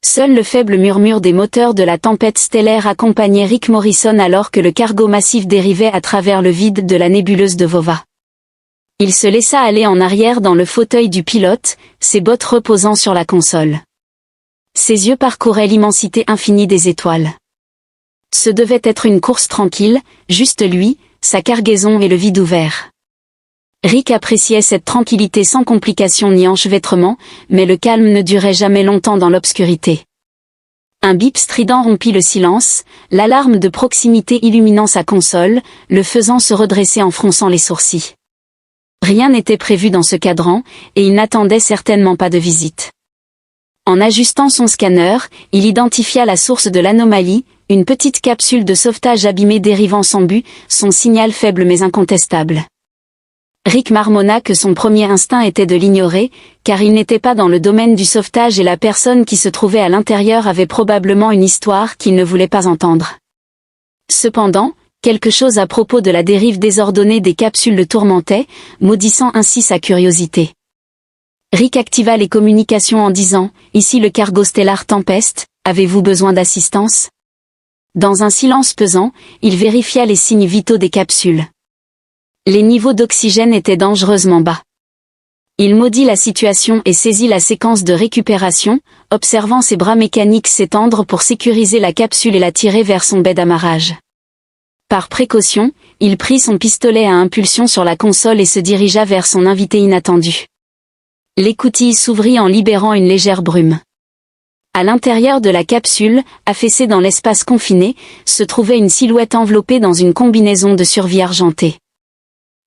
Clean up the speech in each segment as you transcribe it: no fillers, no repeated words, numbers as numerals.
Seul le faible murmure des moteurs de la tempête stellaire accompagnait Rick Morrison alors que le cargo massif dérivait à travers le vide de la nébuleuse de Vova. Il se laissa aller en arrière dans le fauteuil du pilote, ses bottes reposant sur la console. Ses yeux parcouraient l'immensité infinie des étoiles. Ce devait être une course tranquille, juste lui, sa cargaison et le vide ouvert. Rick appréciait cette tranquillité sans complications ni enchevêtrement, mais le calme ne durait jamais longtemps dans l'obscurité. Un bip strident rompit le silence, l'alarme de proximité illuminant sa console, le faisant se redresser en fronçant les sourcils. Rien n'était prévu dans ce cadran, et il n'attendait certainement pas de visite. En ajustant son scanner, il identifia la source de l'anomalie, une petite capsule de sauvetage abîmée dérivant sans but, son signal faible mais incontestable. Rick marmonna que son premier instinct était de l'ignorer, car il n'était pas dans le domaine du sauvetage et la personne qui se trouvait à l'intérieur avait probablement une histoire qu'il ne voulait pas entendre. Cependant, quelque chose à propos de la dérive désordonnée des capsules le tourmentait, maudissant ainsi sa curiosité. Rick activa les communications en disant « Ici le cargo stellar Tempest, avez-vous besoin d'assistance ?» Dans un silence pesant, il vérifia les signes vitaux des capsules. Les niveaux d'oxygène étaient dangereusement bas. Il maudit la situation et saisit la séquence de récupération, observant ses bras mécaniques s'étendre pour sécuriser la capsule et la tirer vers son baie d'amarrage. Par précaution, il prit son pistolet à impulsion sur la console et se dirigea vers son invité inattendu. L'écoutille s'ouvrit en libérant une légère brume. À l'intérieur de la capsule, affaissée dans l'espace confiné, se trouvait une silhouette enveloppée dans une combinaison de survie argentée.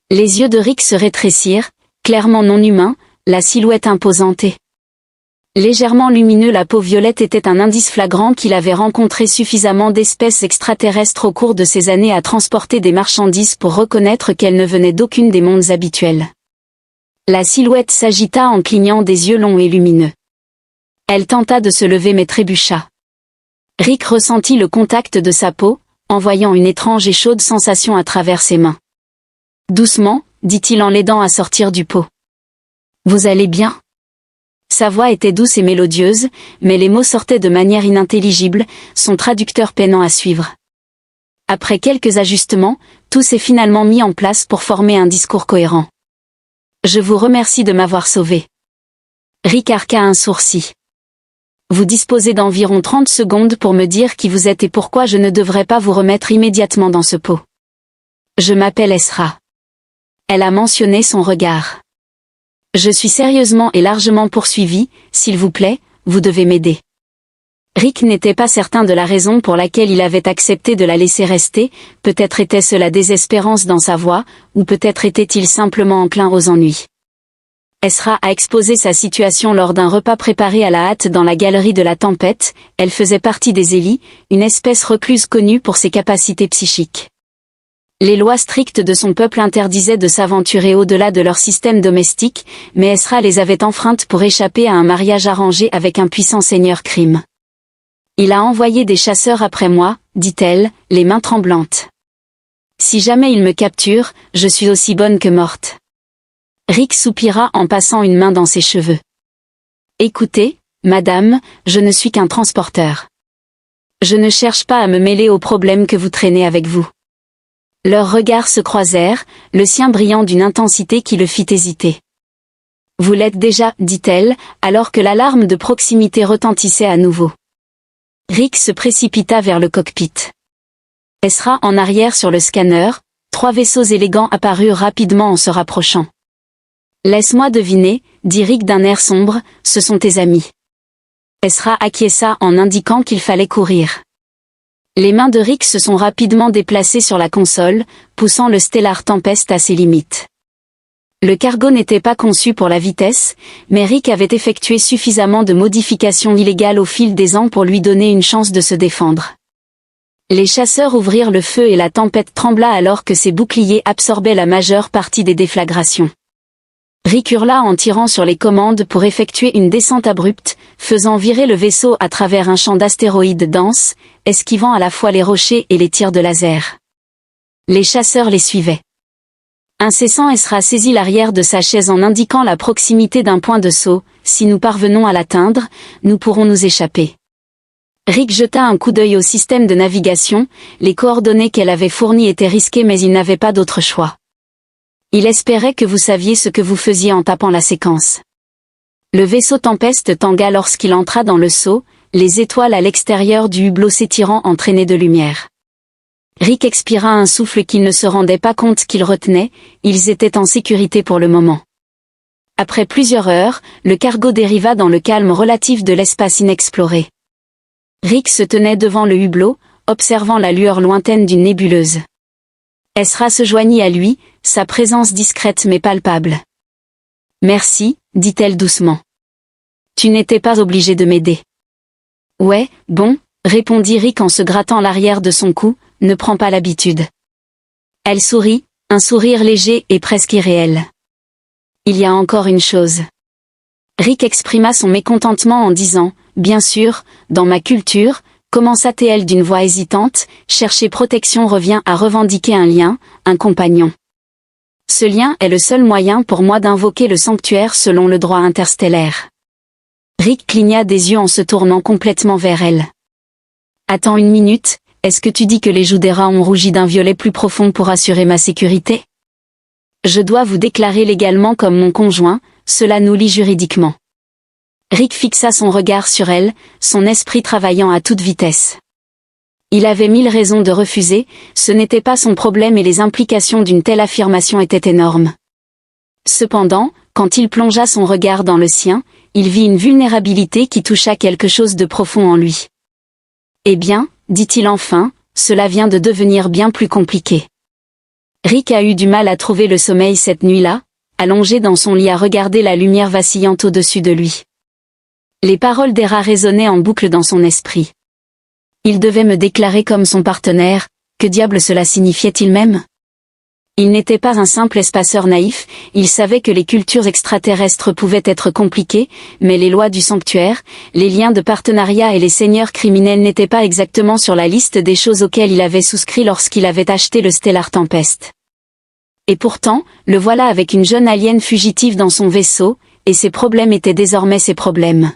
Les yeux de Rick se rétrécirent, clairement non humain, la silhouette imposante et légèrement lumineux, la peau violette était un indice flagrant qu'il avait rencontré suffisamment d'espèces extraterrestres au cours de ces années à transporter des marchandises pour reconnaître qu'elle ne venait d'aucune des mondes habituels. La silhouette s'agita en clignant des yeux longs et lumineux. Elle tenta de se lever mais trébucha. Rick ressentit le contact de sa peau, envoyant une étrange et chaude sensation à travers ses mains. Doucement, dit-il en l'aidant à sortir du pot. Vous allez bien ? Sa voix était douce et mélodieuse, mais les mots sortaient de manière inintelligible, son traducteur peinant à suivre. Après quelques ajustements, tout s'est finalement mis en place pour former un discours cohérent. Je vous remercie de m'avoir sauvé. Rick arqua un sourcil. Vous disposez d'environ 30 secondes pour me dire qui vous êtes et pourquoi je ne devrais pas vous remettre immédiatement dans ce pot. Je m'appelle Esra. Elle a mentionné son regard. Je suis sérieusement et largement poursuivi, s'il vous plaît, vous devez m'aider. Rick n'était pas certain de la raison pour laquelle il avait accepté de la laisser rester, peut-être était-ce la désespérance dans sa voix, ou peut-être était-il simplement enclin aux ennuis. Esra a exposé sa situation lors d'un repas préparé à la hâte dans la galerie de la tempête, elle faisait partie des Eli, une espèce recluse connue pour ses capacités psychiques. Les lois strictes de son peuple interdisaient de s'aventurer au-delà de leur système domestique, mais Esra les avait enfreintes pour échapper à un mariage arrangé avec un puissant seigneur crime. Il a envoyé des chasseurs après moi, dit-elle, les mains tremblantes. Si jamais il me capture, je suis aussi bonne que morte. Rick soupira en passant une main dans ses cheveux. Écoutez, madame, je ne suis qu'un transporteur. Je ne cherche pas à me mêler aux problèmes que vous traînez avec vous. Leurs regards se croisèrent, le sien brillant d'une intensité qui le fit hésiter. Vous l'êtes déjà, dit-elle, alors que l'alarme de proximité retentissait à nouveau. Rick se précipita vers le cockpit. Esra en arrière sur le scanner, 3 vaisseaux élégants apparurent rapidement en se rapprochant. Laisse-moi deviner, dit Rick d'un air sombre, ce sont tes amis. Esra acquiesça en indiquant qu'il fallait courir. Les mains de Rick se sont rapidement déplacées sur la console, poussant le Stellar Tempest à ses limites. Le cargo n'était pas conçu pour la vitesse, mais Rick avait effectué suffisamment de modifications illégales au fil des ans pour lui donner une chance de se défendre. Les chasseurs ouvrirent le feu et la tempête trembla alors que ses boucliers absorbaient la majeure partie des déflagrations. Rick hurla en tirant sur les commandes pour effectuer une descente abrupte, faisant virer le vaisseau à travers un champ d'astéroïdes dense, esquivant à la fois les rochers et les tirs de laser. Les chasseurs les suivaient. Incessant, Esra saisit l'arrière de sa chaise en indiquant la proximité d'un point de saut. Si nous parvenons à l'atteindre, nous pourrons nous échapper. Rick jeta un coup d'œil au système de navigation, les coordonnées qu'elle avait fournies étaient risquées mais il n'avait pas d'autre choix. Il espérait que vous saviez ce que vous faisiez en tapant la séquence. Le vaisseau Tempest tangua lorsqu'il entra dans le seau, les étoiles à l'extérieur du hublot s'étirant en traînées de lumière. Rick expira un souffle qu'il ne se rendait pas compte qu'il retenait, ils étaient en sécurité pour le moment. Après plusieurs heures, le cargo dériva dans le calme relatif de l'espace inexploré. Rick se tenait devant le hublot, observant la lueur lointaine d'une nébuleuse. Ezra se joignit à lui, sa présence discrète mais palpable. « Merci, dit-elle doucement. Tu n'étais pas obligé de m'aider. » « Ouais, bon, » répondit Rick en se grattant l'arrière de son cou, « ne prends pas l'habitude. » Elle sourit, un sourire léger et presque irréel. « Il y a encore une chose. » Rick exprima son mécontentement en disant « Bien sûr, dans ma culture », commença-t-elle d'une voix hésitante, chercher protection revient à revendiquer un lien, un compagnon. Ce lien est le seul moyen pour moi d'invoquer le sanctuaire selon le droit interstellaire. Rick cligna des yeux en se tournant complètement vers elle. Attends une minute, est-ce que tu dis que les joues d'Hera ont rougi d'un violet plus profond pour assurer ma sécurité? Je dois vous déclarer légalement comme mon conjoint, cela nous lie juridiquement. Rick fixa son regard sur elle, son esprit travaillant à toute vitesse. Il avait mille raisons de refuser, ce n'était pas son problème et les implications d'une telle affirmation étaient énormes. Cependant, quand il plongea son regard dans le sien, il vit une vulnérabilité qui toucha quelque chose de profond en lui. « Eh bien, dit-il enfin, cela vient de devenir bien plus compliqué. » Rick a eu du mal à trouver le sommeil cette nuit-là, allongé dans son lit à regarder la lumière vacillante au-dessus de lui. Les paroles d'Hera résonnaient en boucle dans son esprit. Il devait me déclarer comme son partenaire, que diable cela signifiait-il même? Il n'était pas un simple espaceur naïf, il savait que les cultures extraterrestres pouvaient être compliquées, mais les lois du sanctuaire, les liens de partenariat et les seigneurs criminels n'étaient pas exactement sur la liste des choses auxquelles il avait souscrit lorsqu'il avait acheté le Stellar Tempest. Et pourtant, le voilà avec une jeune alien fugitive dans son vaisseau, et ses problèmes étaient désormais ses problèmes.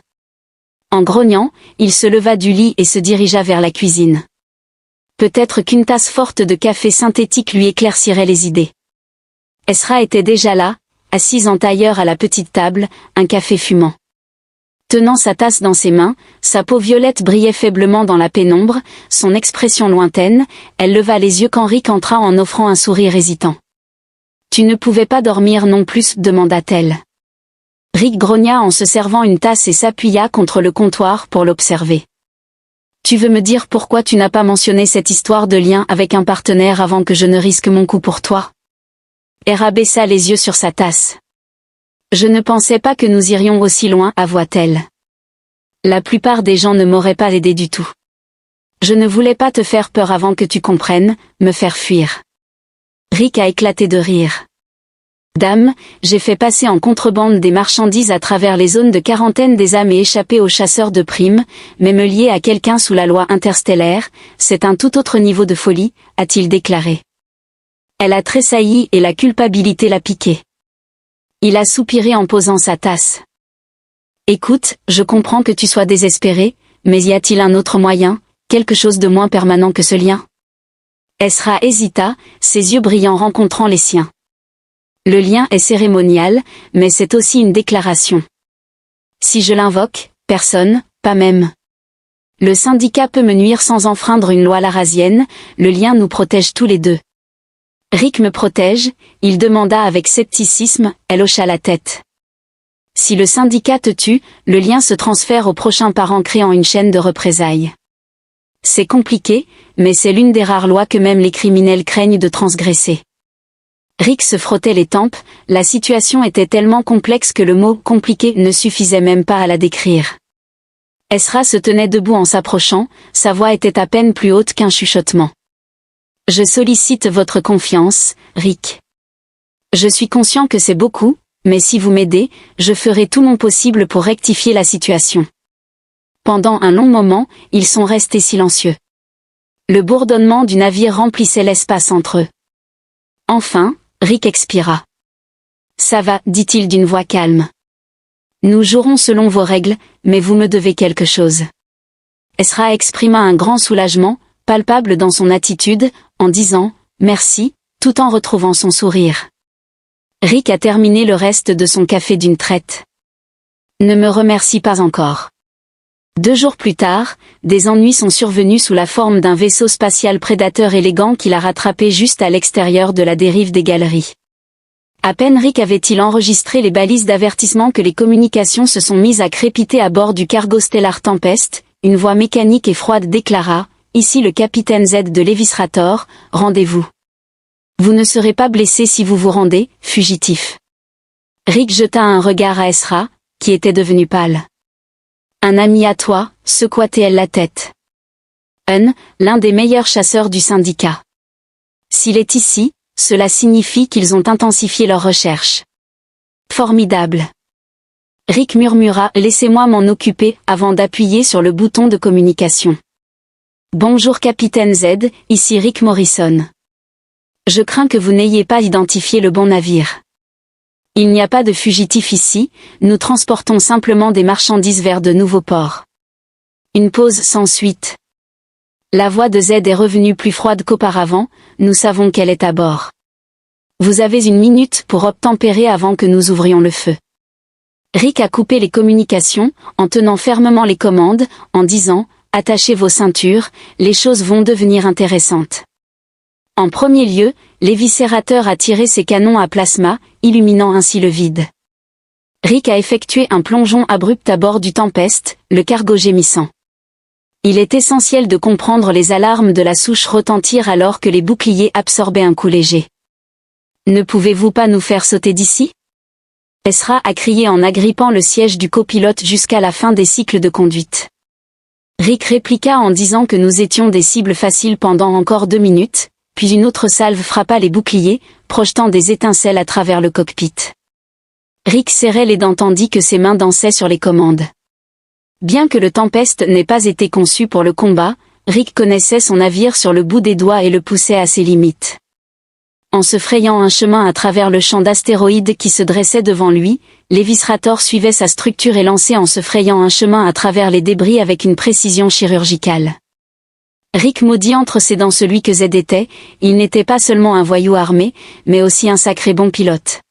En grognant, il se leva du lit et se dirigea vers la cuisine. Peut-être qu'une tasse forte de café synthétique lui éclaircirait les idées. Ezra était déjà là, assise en tailleur à la petite table, un café fumant. Tenant sa tasse dans ses mains, sa peau violette brillait faiblement dans la pénombre, son expression lointaine, elle leva les yeux quand Rick entra en offrant un sourire hésitant. « Tu ne pouvais pas dormir non plus » demanda-t-elle. Rick grogna en se servant une tasse et s'appuya contre le comptoir pour l'observer. « Tu veux me dire pourquoi tu n'as pas mentionné cette histoire de lien avec un partenaire avant que je ne risque mon coup pour toi ?» Hera baissa les yeux sur sa tasse. « Je ne pensais pas que nous irions aussi loin, avoua-t-elle. La plupart des gens ne m'auraient pas aidé du tout. Je ne voulais pas te faire peur avant que tu comprennes, me faire fuir. » Rick a éclaté de rire. « Dame, j'ai fait passer en contrebande des marchandises à travers les zones de quarantaine des âmes et échapper aux chasseurs de primes, mais me lier à quelqu'un sous la loi interstellaire, c'est un tout autre niveau de folie, a-t-il déclaré. Elle a tressailli et la culpabilité l'a piqué. Il a soupiré en posant sa tasse. « Écoute, je comprends que tu sois désespéré, mais y a-t-il un autre moyen, quelque chose de moins permanent que ce lien ?» Ezra hésita, ses yeux brillants rencontrant les siens. Le lien est cérémonial, mais c'est aussi une déclaration. Si je l'invoque, personne, pas même. Le syndicat peut me nuire sans enfreindre une loi larasienne, le lien nous protège tous les deux. Rick me protège, il demanda avec scepticisme, elle hocha la tête. Si le syndicat te tue, le lien se transfère au prochain parent créant une chaîne de représailles. C'est compliqué, mais c'est l'une des rares lois que même les criminels craignent de transgresser. Rick se frottait les tempes, la situation était tellement complexe que le mot « compliqué » ne suffisait même pas à la décrire. Ezra se tenait debout en s'approchant, sa voix était à peine plus haute qu'un chuchotement. « Je sollicite votre confiance, Rick. Je suis conscient que c'est beaucoup, mais si vous m'aidez, je ferai tout mon possible pour rectifier la situation. » Pendant un long moment, ils sont restés silencieux. Le bourdonnement du navire remplissait l'espace entre eux. Enfin, Rick expira. « Ça va, dit-il d'une voix calme. Nous jouerons selon vos règles, mais vous me devez quelque chose. » Ezra exprima un grand soulagement, palpable dans son attitude, en disant « Merci », tout en retrouvant son sourire. Rick a terminé le reste de son café d'une traite. Ne me remercie pas encore. 2 jours plus tard, des ennuis sont survenus sous la forme d'un vaisseau spatial prédateur élégant qu'il a rattrapé juste à l'extérieur de la dérive des galeries. À peine Rick avait-il enregistré les balises d'avertissement que les communications se sont mises à crépiter à bord du cargo stellar Tempest, une voix mécanique et froide déclara « Ici le capitaine Z de l'Evisrator, rendez-vous. Vous ne serez pas blessé si vous vous rendez, fugitif. » Rick jeta un regard à Ezra, qui était devenu pâle. « Un ami à toi ?» secoua-t-elle la tête. « L'un des meilleurs chasseurs du syndicat. S'il est ici, cela signifie qu'ils ont intensifié leurs recherches. » « Formidable. » Rick murmura « Laissez-moi m'en occuper » avant d'appuyer sur le bouton de communication. « Bonjour capitaine Z, ici Rick Morrison. Je crains que vous n'ayez pas identifié le bon navire. Il n'y a pas de fugitifs ici, nous transportons simplement des marchandises vers de nouveaux ports. » Une pause sans suite. La voix de Z est revenue plus froide qu'auparavant, nous savons qu'elle est à bord. Vous avez 1 minute pour obtempérer avant que nous ouvrions le feu. Rick a coupé les communications, en tenant fermement les commandes, en disant « Attachez vos ceintures, les choses vont devenir intéressantes. » En premier lieu, l'éviscérateur a tiré ses canons à plasma, illuminant ainsi le vide. Rick a effectué un plongeon abrupt à bord du Tempest, le cargo gémissant. Il est essentiel de comprendre les alarmes de la souche retentir alors que les boucliers absorbaient un coup léger. « Ne pouvez-vous pas nous faire sauter d'ici ?» Ezra a crié en agrippant le siège du copilote jusqu'à la fin des cycles de conduite. Rick répliqua en disant que nous étions des cibles faciles pendant encore 2 minutes, puis une autre salve frappa les boucliers, projetant des étincelles à travers le cockpit. Rick serrait les dents tandis que ses mains dansaient sur les commandes. Bien que le Tempest n'ait pas été conçu pour le combat, Rick connaissait son navire sur le bout des doigts et le poussait à ses limites. En se frayant un chemin à travers le champ d'astéroïdes qui se dressait devant lui, l'Evisrator suivait sa structure élancée en se frayant un chemin à travers les débris avec une précision chirurgicale. Rick maudit entre ses dents celui que Z était, il n'était pas seulement un voyou armé, mais aussi un sacré bon pilote.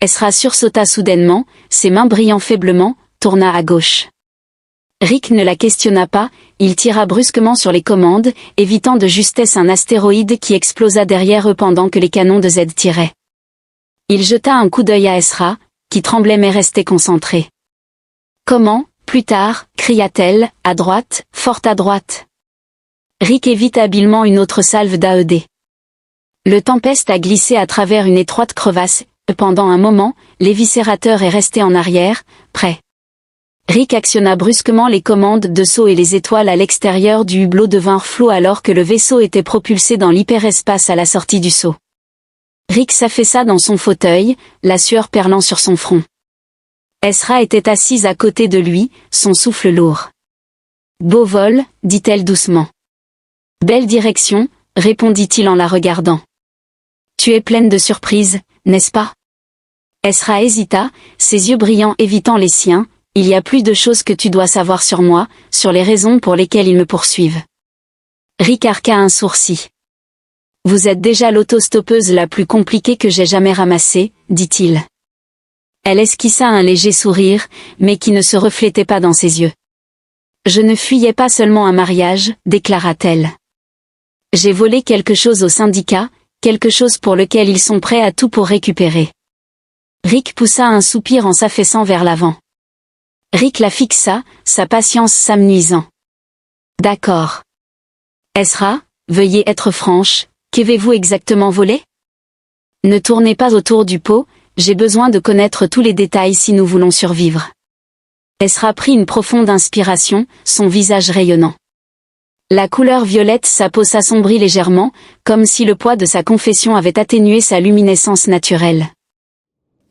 Ezra sursauta soudainement, ses mains brillant faiblement, tourna à gauche. Rick ne la questionna pas, il tira brusquement sur les commandes, évitant de justesse un astéroïde qui explosa derrière eux pendant que les canons de Z tiraient. Il jeta un coup d'œil à Ezra, qui tremblait mais restait concentré. « Comment, plus tard » cria-t-elle, « à droite, fort à droite ?» Rick évite habilement une autre salve d'AED. Le Tempest a glissé à travers une étroite crevasse, pendant un moment, l'éviscérateur est resté en arrière, prêt. Rick actionna brusquement les commandes de saut et les étoiles à l'extérieur du hublot devinrent floues alors que le vaisseau était propulsé dans l'hyperespace à la sortie du saut. Rick s'affaissa dans son fauteuil, la sueur perlant sur son front. Ezra était assise à côté de lui, son souffle lourd. « Beau vol » dit-elle doucement. « Belle direction » répondit-il en la regardant. « Tu es pleine de surprises, n'est-ce pas ?» Ezra hésita, ses yeux brillants évitant les siens. « Il y a plus de choses que tu dois savoir sur moi, sur les raisons pour lesquelles ils me poursuivent. » Rick arqua un sourcil. « Vous êtes déjà l'autostoppeuse la plus compliquée que j'ai jamais ramassée, dit-il. » Elle esquissa un léger sourire, mais qui ne se reflétait pas dans ses yeux. « Je ne fuyais pas seulement un mariage, déclara-t-elle. J'ai volé quelque chose au syndicat, quelque chose pour lequel ils sont prêts à tout pour récupérer. » Rick poussa un soupir en s'affaissant vers l'avant. Rick la fixa, sa patience s'amenuisant. « D'accord. Ezra, veuillez être franche, qu'avez-vous exactement volé ? Ne tournez pas autour du pot, j'ai besoin de connaître tous les détails si nous voulons survivre. » Ezra prit une profonde inspiration, son visage rayonnant. La couleur violette sa peau s'assombrit légèrement, comme si le poids de sa confession avait atténué sa luminescence naturelle.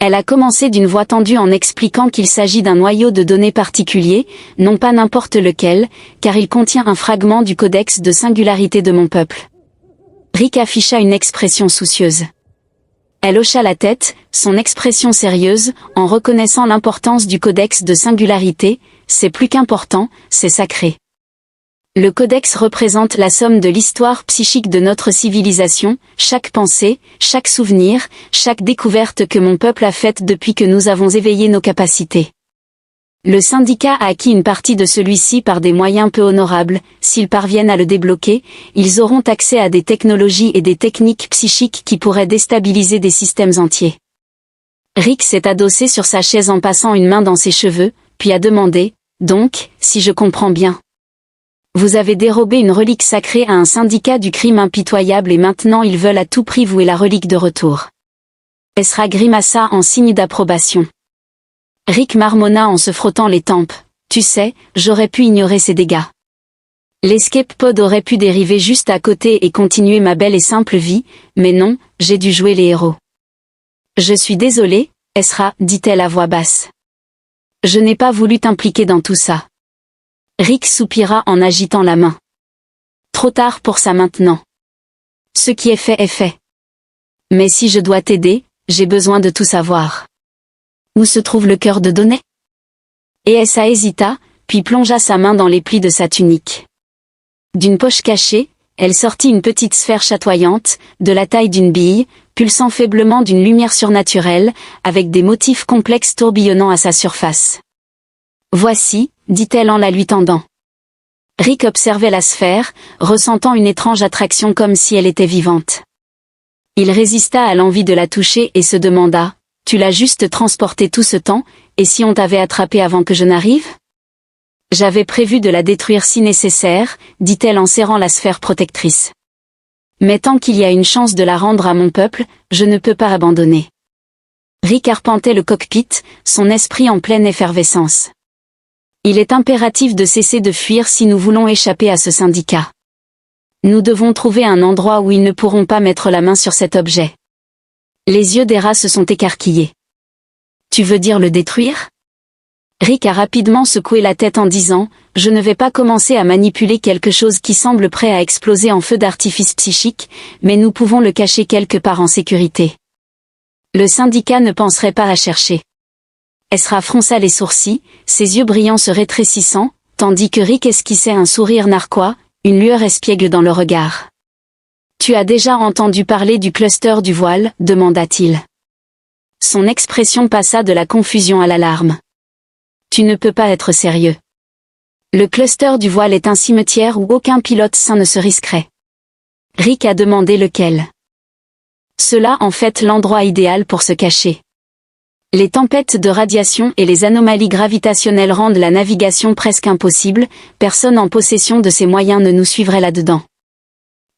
Elle a commencé d'une voix tendue en expliquant qu'il s'agit d'un noyau de données particulier, non pas n'importe lequel, car il contient un fragment du codex de singularité de mon peuple. Rick afficha une expression soucieuse. Elle hocha la tête, son expression sérieuse, en reconnaissant l'importance du codex de singularité, c'est plus qu'important, c'est sacré. Le codex représente la somme de l'histoire psychique de notre civilisation, chaque pensée, chaque souvenir, chaque découverte que mon peuple a faite depuis que nous avons éveillé nos capacités. Le syndicat a acquis une partie de celui-ci par des moyens peu honorables. S'ils parviennent à le débloquer, ils auront accès à des technologies et des techniques psychiques qui pourraient déstabiliser des systèmes entiers. Rick s'est adossé sur sa chaise en passant une main dans ses cheveux, puis a demandé, « Donc, si je comprends bien, vous avez dérobé une relique sacrée à un syndicat du crime impitoyable et maintenant ils veulent à tout prix vouer la relique de retour. » Ezra grimaça en signe d'approbation. Rick marmonna en se frottant les tempes. « Tu sais, j'aurais pu ignorer ces dégâts. L'escape pod aurait pu dériver juste à côté et continuer ma belle et simple vie, mais non, j'ai dû jouer les héros. »« Je suis désolée, Ezra, dit-elle à voix basse. Je n'ai pas voulu t'impliquer dans tout ça. » Rick soupira en agitant la main. Trop tard pour ça maintenant. Ce qui est fait est fait. Mais si je dois t'aider, j'ai besoin de tout savoir. Où se trouve le cœur de Donné? Et Essa hésita, puis plongea sa main dans les plis de sa tunique. D'une poche cachée, elle sortit une petite sphère chatoyante, de la taille d'une bille, pulsant faiblement d'une lumière surnaturelle, avec des motifs complexes tourbillonnant à sa surface. « Voici », dit-elle en la lui tendant. Rick observait la sphère, ressentant une étrange attraction comme si elle était vivante. Il résista à l'envie de la toucher et se demanda, « Tu l'as juste transportée tout ce temps, et si on t'avait attrapée avant que je n'arrive ?» « J'avais prévu de la détruire si nécessaire, » dit-elle en serrant la sphère protectrice. « Mais tant qu'il y a une chance de la rendre à mon peuple, je ne peux pas abandonner. » Rick arpentait le cockpit, son esprit en pleine effervescence. Il est impératif de cesser de fuir si nous voulons échapper à ce syndicat. Nous devons trouver un endroit où ils ne pourront pas mettre la main sur cet objet. Les yeux d'Hera se sont écarquillés. « Tu veux dire le détruire ?» Rick a rapidement secoué la tête en disant « Je ne vais pas commencer à manipuler quelque chose qui semble prêt à exploser en feu d'artifice psychique, mais nous pouvons le cacher quelque part en sécurité. Le syndicat ne penserait pas à chercher. » Ezra fronça les sourcils, ses yeux brillants se rétrécissant, tandis que Rick esquissait un sourire narquois, une lueur espiègle dans le regard. « Tu as déjà entendu parler du cluster du voile ?» demanda-t-il. Son expression passa de la confusion à l'alarme. « Tu ne peux pas être sérieux. Le cluster du voile est un cimetière où aucun pilote sain ne se risquerait. » Rick a demandé lequel. Cela en fait l'endroit idéal pour se cacher. Les tempêtes de radiation et les anomalies gravitationnelles rendent la navigation presque impossible, personne en possession de ces moyens ne nous suivrait là-dedans.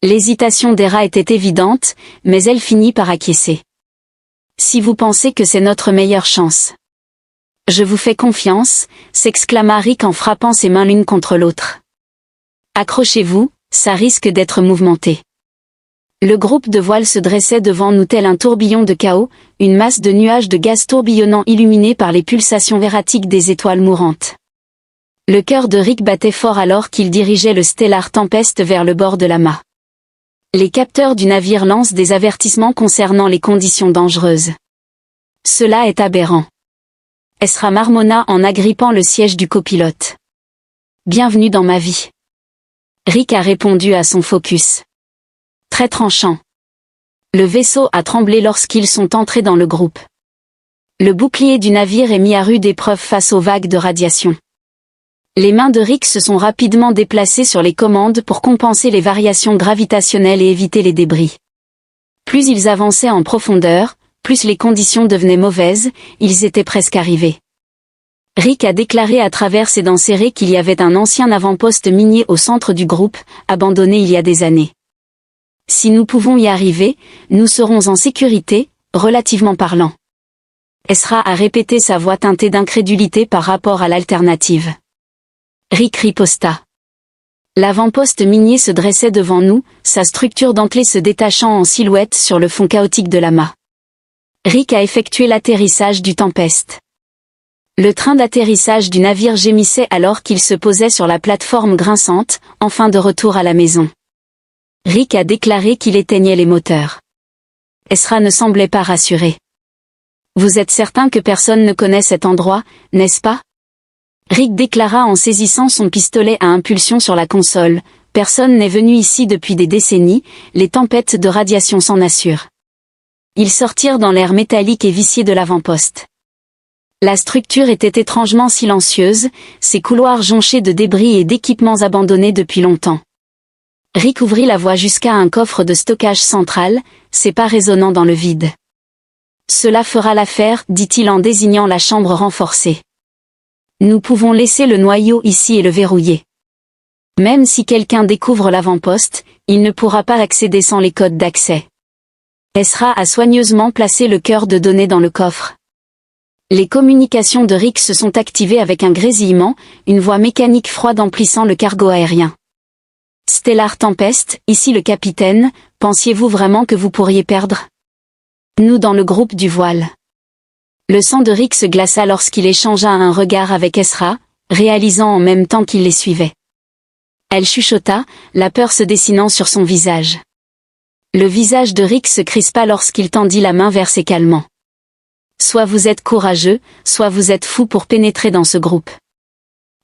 L'hésitation d'Hera était évidente, mais elle finit par acquiescer. « Si vous pensez que c'est notre meilleure chance. »« Je vous fais confiance », s'exclama Rick en frappant ses mains l'une contre l'autre. « Accrochez-vous, ça risque d'être mouvementé. » Le groupe de voile se dressait devant nous tel un tourbillon de chaos, une masse de nuages de gaz tourbillonnant illuminés par les pulsations erratiques des étoiles mourantes. Le cœur de Rick battait fort alors qu'il dirigeait le Stellar Tempest vers le bord de la mât. Les capteurs du navire lancent des avertissements concernant les conditions dangereuses. Cela est aberrant. Ezra marmonna en agrippant le siège du copilote. Bienvenue dans ma vie. Rick a répondu à son focus. Très tranchant. Le vaisseau a tremblé lorsqu'ils sont entrés dans le groupe. Le bouclier du navire est mis à rude épreuve face aux vagues de radiation. Les mains de Rick se sont rapidement déplacées sur les commandes pour compenser les variations gravitationnelles et éviter les débris. Plus ils avançaient en profondeur, plus les conditions devenaient mauvaises, ils étaient presque arrivés. Rick a déclaré à travers ses dents serrées qu'il y avait un ancien avant-poste minier au centre du groupe, abandonné il y a des années. Si nous pouvons y arriver, nous serons en sécurité, relativement parlant. Ezra a répété sa voix teintée d'incrédulité par rapport à l'alternative. Rick riposta. L'avant-poste minier se dressait devant nous, sa structure dentelée se détachant en silhouette sur le fond chaotique de la mât. Rick a effectué l'atterrissage du Tempest. Le train d'atterrissage du navire gémissait alors qu'il se posait sur la plateforme grinçante, enfin de retour à la maison. Rick a déclaré qu'il éteignait les moteurs. Ezra ne semblait pas rassuré. « Vous êtes certain que personne ne connaît cet endroit, n'est-ce pas ?» Rick déclara en saisissant son pistolet à impulsion sur la console. Personne n'est venu ici depuis des décennies, les tempêtes de radiation s'en assurent. Ils sortirent dans l'air métallique et vicié de l'avant-poste. La structure était étrangement silencieuse, ses couloirs jonchés de débris et d'équipements abandonnés depuis longtemps. Rick ouvrit la voie jusqu'à un coffre de stockage central, ses pas résonnant dans le vide. Cela fera l'affaire, dit-il en désignant la chambre renforcée. Nous pouvons laisser le noyau ici et le verrouiller. Même si quelqu'un découvre l'avant-poste, il ne pourra pas accéder sans les codes d'accès. Ezra a soigneusement placé le cœur de données dans le coffre. Les communications de Rick se sont activées avec un grésillement, une voix mécanique froide emplissant le cargo aérien. Stellar Tempest, ici le capitaine, pensiez-vous vraiment que vous pourriez perdre? Nous dans le groupe du voile. Le sang de Rick se glaça lorsqu'il échangea un regard avec Ezra, réalisant en même temps qu'il les suivait. Elle chuchota, la peur se dessinant sur son visage. Le visage de Rick se crispa lorsqu'il tendit la main vers ses calmants. Soit vous êtes courageux, soit vous êtes fou pour pénétrer dans ce groupe.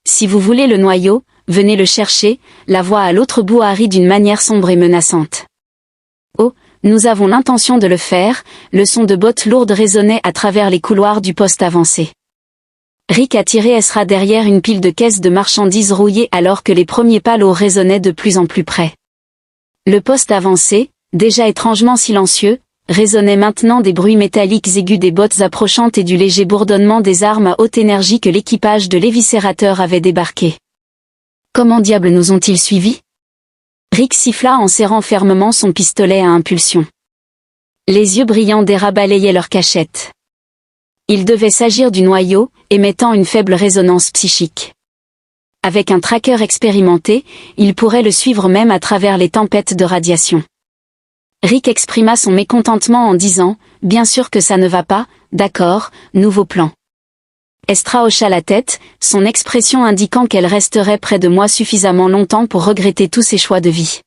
Si vous voulez le noyau, venez le chercher, la voix à l'autre bout harrit d'une manière sombre et menaçante. Oh, nous avons l'intention de le faire, le son de bottes lourdes résonnait à travers les couloirs du poste avancé. Rick a tiré Ezra derrière une pile de caisses de marchandises rouillées alors que les premiers pas lourds résonnaient de plus en plus près. Le poste avancé, déjà étrangement silencieux, résonnait maintenant des bruits métalliques aigus des bottes approchantes et du léger bourdonnement des armes à haute énergie que l'équipage de l'éviscérateur avait débarqué. Comment diable nous ont-ils suivis? Rick siffla en serrant fermement son pistolet à impulsion. Les yeux brillants d'Hera balayaient leur cachette. Il devait s'agir du noyau, émettant une faible résonance psychique. Avec un tracker expérimenté, il pourrait le suivre même à travers les tempêtes de radiation. Rick exprima son mécontentement en disant « Bien sûr que ça ne va pas, d'accord, nouveau plan. » Ezra hocha la tête, son expression indiquant qu'elle resterait près de moi suffisamment longtemps pour regretter tous ses choix de vie.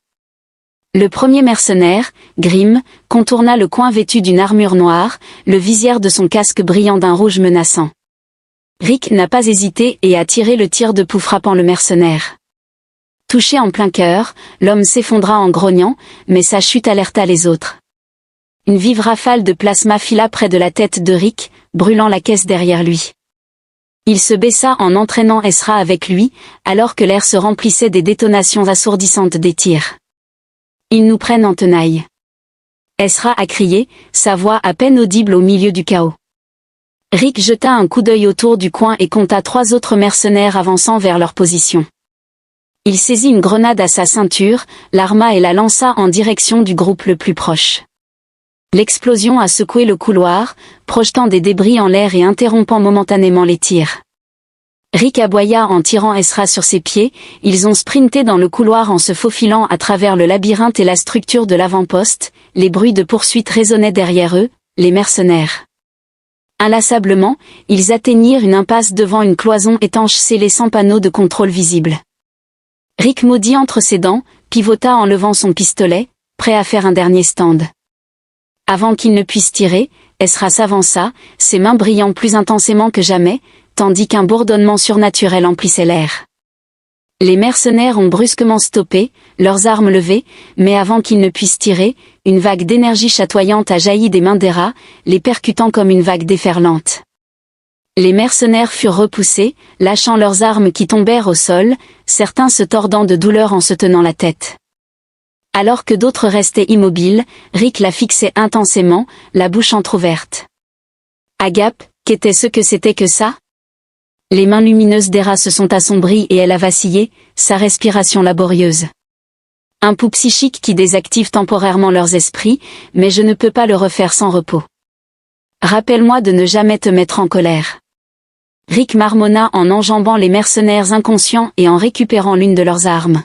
Le premier mercenaire, Grim, contourna le coin vêtu d'une armure noire, le visière de son casque brillant d'un rouge menaçant. Rick n'a pas hésité et a tiré le tir de pouls frappant le mercenaire. Touché en plein cœur, l'homme s'effondra en grognant, mais sa chute alerta les autres. Une vive rafale de plasma fila près de la tête de Rick, brûlant la caisse derrière lui. Il se baissa en entraînant Ezra avec lui, alors que l'air se remplissait des détonations assourdissantes des tirs. Ils nous prennent en tenaille. Ezra a crié, sa voix à peine audible au milieu du chaos. Rick jeta un coup d'œil autour du coin et compta 3 autres mercenaires avançant vers leur position. Il saisit une grenade à sa ceinture, l'arma et la lança en direction du groupe le plus proche. L'explosion a secoué le couloir, projetant des débris en l'air et interrompant momentanément les tirs. Rick aboya en tirant Ezra sur ses pieds, ils ont sprinté dans le couloir en se faufilant à travers le labyrinthe et la structure de l'avant-poste, les bruits de poursuite résonnaient derrière eux, les mercenaires. Inlassablement, ils atteignirent une impasse devant une cloison étanche scellée sans panneau de contrôle visible. Rick maudit entre ses dents, pivota en levant son pistolet, prêt à faire un dernier stand. Avant qu'il ne puisse tirer, Ezra s'avança, ses mains brillant plus intensément que jamais, tandis qu'un bourdonnement surnaturel emplissait l'air. Les mercenaires ont brusquement stoppé, leurs armes levées, mais avant qu'ils ne puissent tirer, une vague d'énergie chatoyante a jailli des mains d'Hera, les percutant comme une vague déferlante. Les mercenaires furent repoussés, lâchant leurs armes qui tombèrent au sol, certains se tordant de douleur en se tenant la tête. Alors que d'autres restaient immobiles, Rick la fixait intensément, la bouche entr'ouverte. Agap, qu'était-ce que c'était que ça? Les mains lumineuses d'Hera se sont assombries et elle a vacillé, sa respiration laborieuse. Un pouls psychique qui désactive temporairement leurs esprits, mais je ne peux pas le refaire sans repos. Rappelle-moi de ne jamais te mettre en colère. Rick marmonna en enjambant les mercenaires inconscients et en récupérant l'une de leurs armes.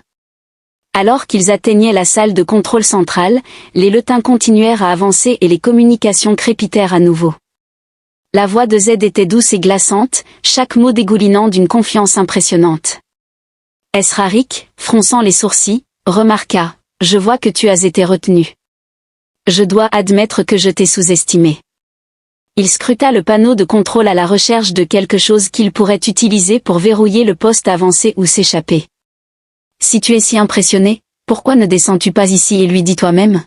Alors qu'ils atteignaient la salle de contrôle centrale, les lutins continuèrent à avancer et les communications crépitèrent à nouveau. La voix de Z était douce et glaçante, chaque mot dégoulinant d'une confiance impressionnante. Ezra Rick, fronçant les sourcils, remarqua « Je vois que tu as été retenu. Je dois admettre que je t'ai sous-estimé. Il scruta le panneau de contrôle à la recherche de quelque chose qu'il pourrait utiliser pour verrouiller le poste avancé ou s'échapper. Si tu es si impressionné, pourquoi ne descends-tu pas ici et lui dis toi-même?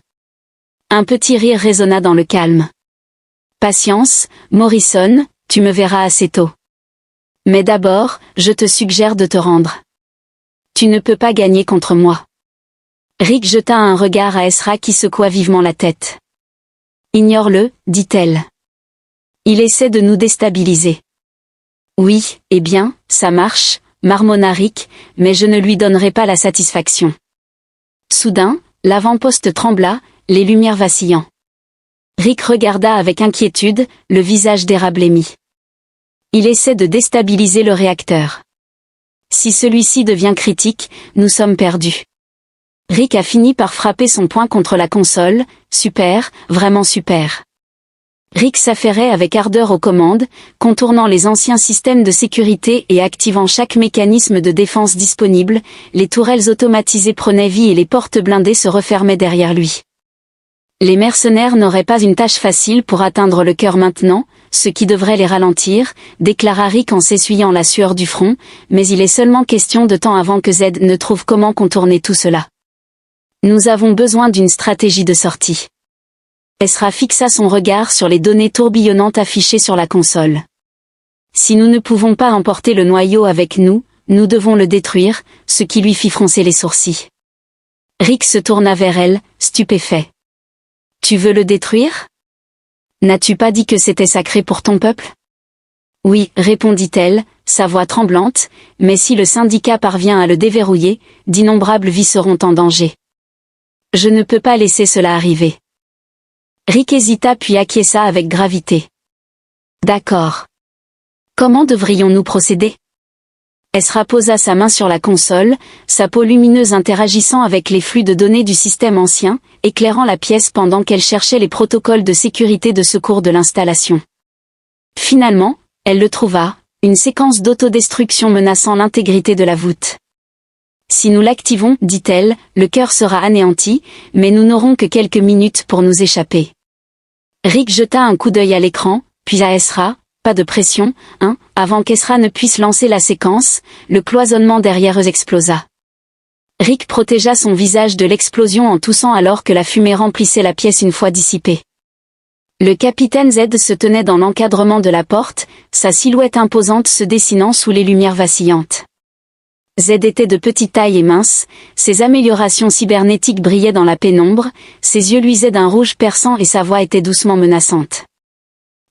Un petit rire résonna dans le calme. Patience, Morrison, tu me verras assez tôt. Mais d'abord, je te suggère de te rendre. Tu ne peux pas gagner contre moi. Rick jeta un regard à Ezra qui secoua vivement la tête. Ignore-le, dit-elle. Il essaie de nous déstabiliser. Oui, eh bien, ça marche, marmonna Rick, mais je ne lui donnerai pas la satisfaction. Soudain, l'avant-poste trembla, les lumières vacillant. Rick regarda avec inquiétude, le visage d'Hera blêmi. Il essaie de déstabiliser le réacteur. Si celui-ci devient critique, nous sommes perdus. Rick a fini par frapper son poing contre la console, super, vraiment super. Rick s'affairait avec ardeur aux commandes, contournant les anciens systèmes de sécurité et activant chaque mécanisme de défense disponible, les tourelles automatisées prenaient vie et les portes blindées se refermaient derrière lui. Les mercenaires n'auraient pas une tâche facile pour atteindre le cœur maintenant, ce qui devrait les ralentir, déclara Rick en s'essuyant la sueur du front, mais il est seulement question de temps avant que Z ne trouve comment contourner tout cela. Nous avons besoin d'une stratégie de sortie. Ezra fixa son regard sur les données tourbillonnantes affichées sur la console. Si nous ne pouvons pas emporter le noyau avec nous, nous devons le détruire, ce qui lui fit froncer les sourcils. Rick se tourna vers elle, stupéfait. Tu veux le détruire? N'as-tu pas dit que c'était sacré pour ton peuple? Oui, répondit-elle, sa voix tremblante, mais si le syndicat parvient à le déverrouiller, d'innombrables vies seront en danger. Je ne peux pas laisser cela arriver. Rick hésita puis acquiesça avec gravité. D'accord. Comment devrions-nous procéder? Ezra posa sa main sur la console, sa peau lumineuse interagissant avec les flux de données du système ancien, éclairant la pièce pendant qu'elle cherchait les protocoles de sécurité de secours de l'installation. Finalement, elle le trouva, une séquence d'autodestruction menaçant l'intégrité de la voûte. Si nous l'activons, dit-elle, le cœur sera anéanti, mais nous n'aurons que quelques minutes pour nous échapper. Rick jeta un coup d'œil à l'écran, puis à Ezra, pas de pression, avant qu'Ezra ne puisse lancer la séquence, le cloisonnement derrière eux explosa. Rick protégea son visage de l'explosion en toussant alors que la fumée remplissait la pièce une fois dissipée. Le capitaine Z se tenait dans l'encadrement de la porte, sa silhouette imposante se dessinant sous les lumières vacillantes. Z était de petite taille et mince, ses améliorations cybernétiques brillaient dans la pénombre, ses yeux luisaient d'un rouge perçant et sa voix était doucement menaçante.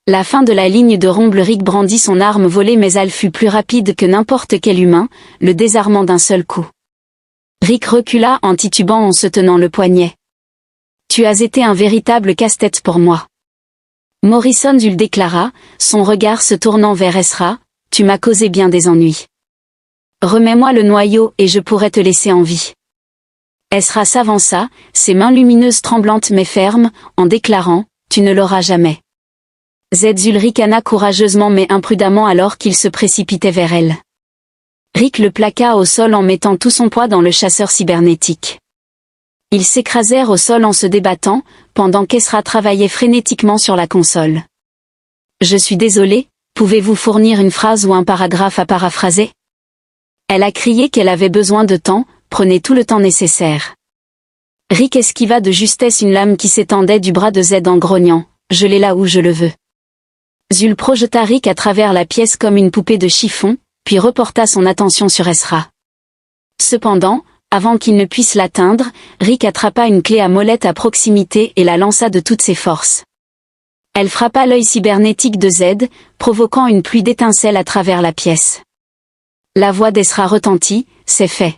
La fin de la ligne de Romble, Rick brandit son arme volée mais elle fut plus rapide que n'importe quel humain, le désarmant d'un seul coup. Rick recula en titubant en se tenant le poignet. Tu as été un véritable casse-tête pour moi. Morrison le déclara, son regard se tournant vers Ezra, tu m'as causé bien des ennuis. Remets-moi le noyau et je pourrai te laisser en vie. Ezra s'avança, ses mains lumineuses tremblantes mais fermes, en déclarant, tu ne l'auras jamais. Z ricana courageusement mais imprudemment alors qu'il se précipitait vers elle. Rick le plaqua au sol en mettant tout son poids dans le chasseur cybernétique. Ils s'écrasèrent au sol en se débattant, pendant qu'Ezra travaillait frénétiquement sur la console. Je suis désolé, pouvez-vous fournir une phrase ou un paragraphe à paraphraser? Elle a crié qu'elle avait besoin de temps, prenez tout le temps nécessaire. Rick esquiva de justesse une lame qui s'étendait du bras de Z en grognant, je l'ai là où je le veux. Zul projeta Rick à travers la pièce comme une poupée de chiffon, puis reporta son attention sur Ezra. Cependant, avant qu'il ne puisse l'atteindre, Rick attrapa une clé à molette à proximité et la lança de toutes ses forces. Elle frappa l'œil cybernétique de Z, provoquant une pluie d'étincelles à travers la pièce. La voix d'Ezra retentit, c'est fait.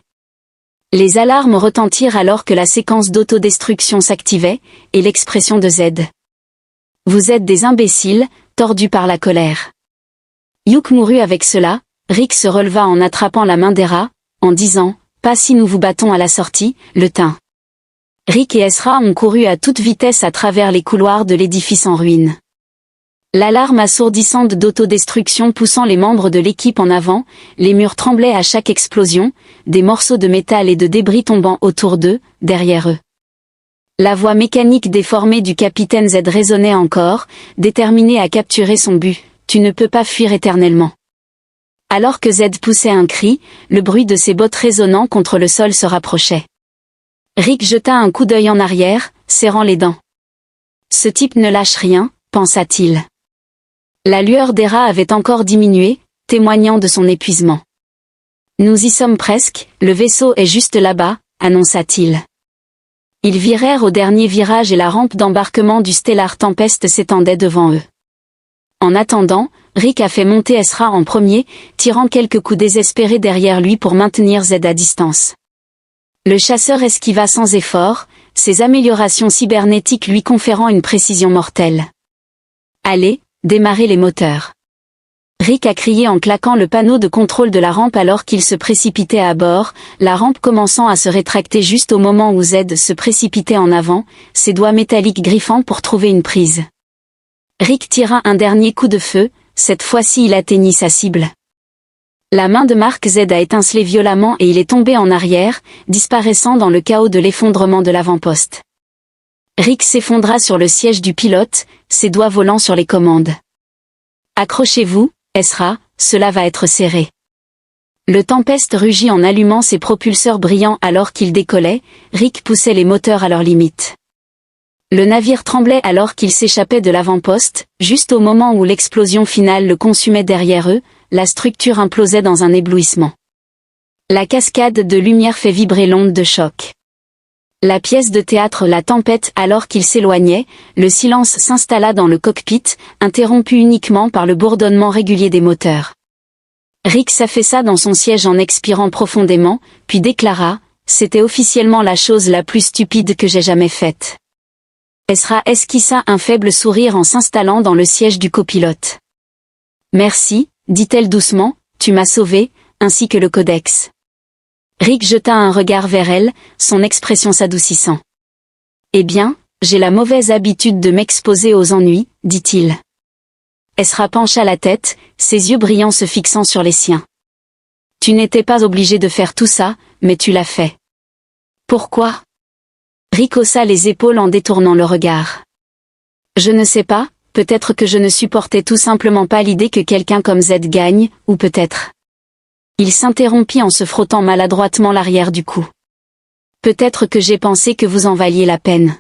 Les alarmes retentirent alors que la séquence d'autodestruction s'activait, et l'expression de Z. Vous êtes des imbéciles, tordus par la colère. Yuk mourut avec cela, Rick se releva en attrapant la main d'Hera, en disant, pas si nous vous battons à la sortie, le teint. Rick et Ezra ont couru à toute vitesse à travers les couloirs de l'édifice en ruine. L'alarme assourdissante d'autodestruction poussant les membres de l'équipe en avant, les murs tremblaient à chaque explosion, des morceaux de métal et de débris tombant autour d'eux, derrière eux. La voix mécanique déformée du capitaine Z résonnait encore, déterminé à capturer son but. Tu ne peux pas fuir éternellement. Alors que Z poussait un cri, le bruit de ses bottes résonnant contre le sol se rapprochait. Rick jeta un coup d'œil en arrière, serrant les dents. Ce type ne lâche rien, pensa-t-il. La lueur des rats avait encore diminué, témoignant de son épuisement. Nous y sommes presque, le vaisseau est juste là-bas, annonça-t-il. Ils virèrent au dernier virage et la rampe d'embarquement du Stellar Tempest s'étendait devant eux. En attendant, Rick a fait monter Ezra en premier, tirant quelques coups désespérés derrière lui pour maintenir Z à distance. Le chasseur esquiva sans effort, ses améliorations cybernétiques lui conférant une précision mortelle. Allez, démarrez les moteurs. Rick a crié en claquant le panneau de contrôle de la rampe alors qu'il se précipitait à bord, la rampe commençant à se rétracter juste au moment où Z se précipitait en avant, ses doigts métalliques griffant pour trouver une prise. Rick tira un dernier coup de feu, cette fois-ci il atteignit sa cible. La main de Mark Z a étincelé violemment et il est tombé en arrière, disparaissant dans le chaos de l'effondrement de l'avant-poste. Rick s'effondra sur le siège du pilote, ses doigts volant sur les commandes. Accrochez-vous, Ezra, cela va être serré. Le Tempest rugit en allumant ses propulseurs brillants alors qu'il décollait, Rick poussait les moteurs à leur limite. Le navire tremblait alors qu'il s'échappait de l'avant-poste, juste au moment où l'explosion finale le consumait derrière eux, la structure implosait dans un éblouissement. La cascade de lumière fait vibrer l'onde de choc. La pièce de théâtre La Tempête alors qu'il s'éloignait, le silence s'installa dans le cockpit, interrompu uniquement par le bourdonnement régulier des moteurs. Rick s'affaissa dans son siège en expirant profondément, puis déclara « C'était officiellement la chose la plus stupide que j'ai jamais faite. » Ezra esquissa un faible sourire en s'installant dans le siège du copilote. « Merci, dit-elle doucement, tu m'as sauvé, ainsi que le codex. » Rick jeta un regard vers elle, son expression s'adoucissant. « Eh bien, j'ai la mauvaise habitude de m'exposer aux ennuis, dit-il. » Ezra pencha la tête, ses yeux brillants se fixant sur les siens. « Tu n'étais pas obligé de faire tout ça, mais tu l'as fait. » « Pourquoi ?» Rick haussa les épaules en détournant le regard. « Je ne sais pas, peut-être que je ne supportais tout simplement pas l'idée que quelqu'un comme Z gagne, ou peut-être... » Il s'interrompit en se frottant maladroitement l'arrière du cou. « Peut-être que j'ai pensé que vous en valiez la peine. »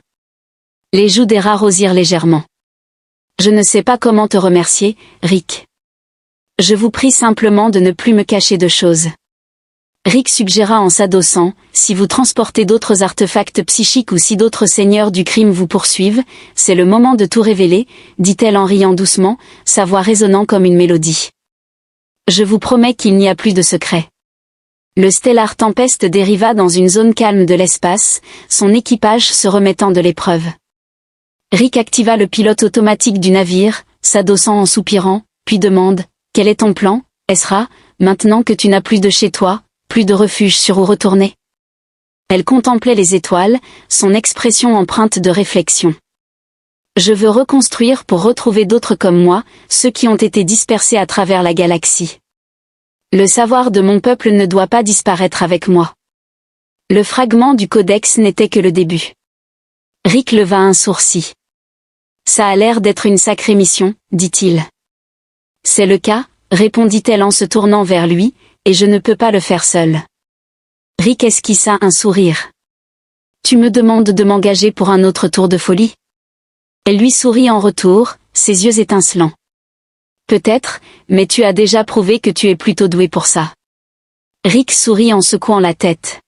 Les joues d'Hera rosirent légèrement. « Je ne sais pas comment te remercier, Rick. Je vous prie simplement de ne plus me cacher de choses. » Rick suggéra en s'adossant, « Si vous transportez d'autres artefacts psychiques ou si d'autres seigneurs du crime vous poursuivent, c'est le moment de tout révéler, dit-elle en riant doucement, sa voix résonnant comme une mélodie. Je vous promets qu'il n'y a plus de secret. » Le Stellar Tempest dériva dans une zone calme de l'espace, son équipage se remettant de l'épreuve. Rick activa le pilote automatique du navire, s'adossant en soupirant, puis demande, « Quel est ton plan, Ezra, maintenant que tu n'as plus de chez toi, plus de refuge sur où retourner ?» Elle contemplait les étoiles, son expression empreinte de réflexion. « Je veux reconstruire pour retrouver d'autres comme moi, ceux qui ont été dispersés à travers la galaxie. Le savoir de mon peuple ne doit pas disparaître avec moi. » Le fragment du codex n'était que le début. Rick leva un sourcil. « Ça a l'air d'être une sacrée mission, dit-il. »« C'est le cas, répondit-elle en se tournant vers lui, et je ne peux pas le faire seul. » Rick esquissa un sourire. « Tu me demandes de m'engager pour un autre tour de folie ?» Elle lui sourit en retour, ses yeux étincelants. « Peut-être, mais tu as déjà prouvé que tu es plutôt doué pour ça. » Rick sourit en secouant la tête.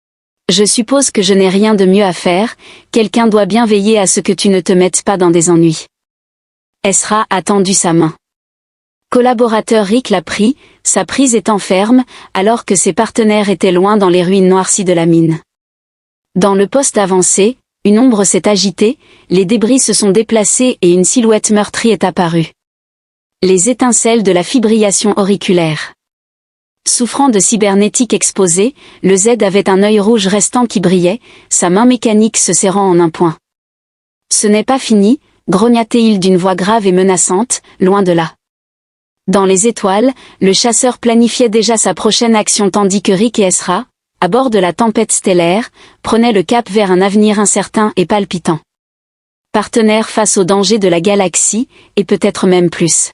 « Je suppose que je n'ai rien de mieux à faire, quelqu'un doit bien veiller à ce que tu ne te mettes pas dans des ennuis. » Ezra a tendu sa main. Collaborateur Rick l'a pris, sa prise étant ferme, alors que ses partenaires étaient loin dans les ruines noircies de la mine. Dans le poste avancé, une ombre s'est agitée, les débris se sont déplacés et une silhouette meurtrie est apparue. Les étincelles de la fibrillation auriculaire. Souffrant de cybernétique exposée, le Z avait un œil rouge restant qui brillait, sa main mécanique se serrant en un point. « Ce n'est pas fini, grogna-t-il d'une voix grave et menaçante, loin de là. Dans les étoiles, le chasseur planifiait déjà sa prochaine action tandis que Rick et Ezra, à bord de la tempête stellaire, prenait le cap vers un avenir incertain et palpitant. Partenaire face aux dangers de la galaxie, et peut-être même plus.